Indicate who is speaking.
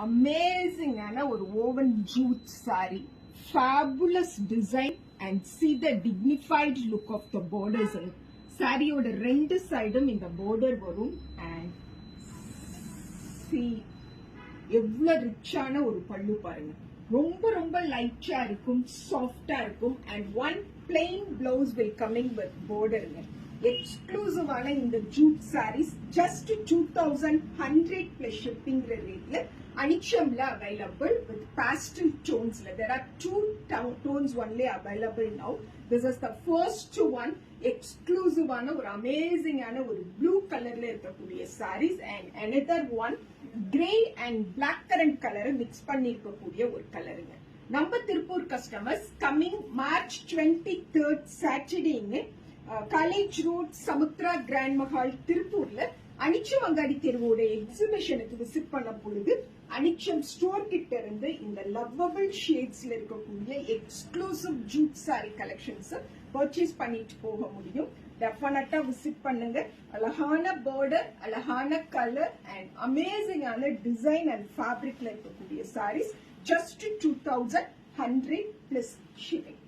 Speaker 1: Amazing ஒரு woven jute saree, fabulous design and see the dignified look of the borders. Saree ஓட ரெண்டு சைடும் இந்த border வரும் and see எவ்வளவு ரிச்சான ஒரு பல்லு பாருங்க. ரொம்ப ரொம்ப லைட்டா இருக்கும், சாஃப்டா இருக்கும் and one plain blouse will coming with border. எக்ஸ்க்ளூசிவான இந்த Jude sarees just 2100 plus shipping ரேட்ல அனிச்சம்ல available with pastel tones. There are two tones only available now. This is the first one. எக்ஸ்க்ளூசிவான ஒரு அமேசிங்கான ஒரு ப்ளூ கலர்ல இருக்கக்கூடிய sarees and another one grey and black currant கலரை mix பண்ணி இருக்கக்கூடிய ஒரு கலருங்க. நம்ம Tiruppur customers coming March 23rd சாட்டர்டேங்க college road Samudra grand Mahal திருப்பூர்ல அனிச்சம் அங்காடி தெருவோட எக்ஸிபிஷனுக்கு விசிட் பண்ண பொழுது அனிச்சம் ஸ்டோர் கிட்ட இருந்து இந்த லவ்வபிள் ஷேட்ஸ்ல இருக்கக்கூடிய exclusive jute sari collections purchase பண்ணிட்டு போக முடியும். டெஃபினட்டா விசிட் பண்ணுங்க. அழகான பார்டர், அழகான கலர் அண்ட் அமேசிங்கான டிசைன் அண்ட் ஃபேப்ரிக்ல இருக்கக்கூடிய சாரீஸ் just 2100 plus shipping.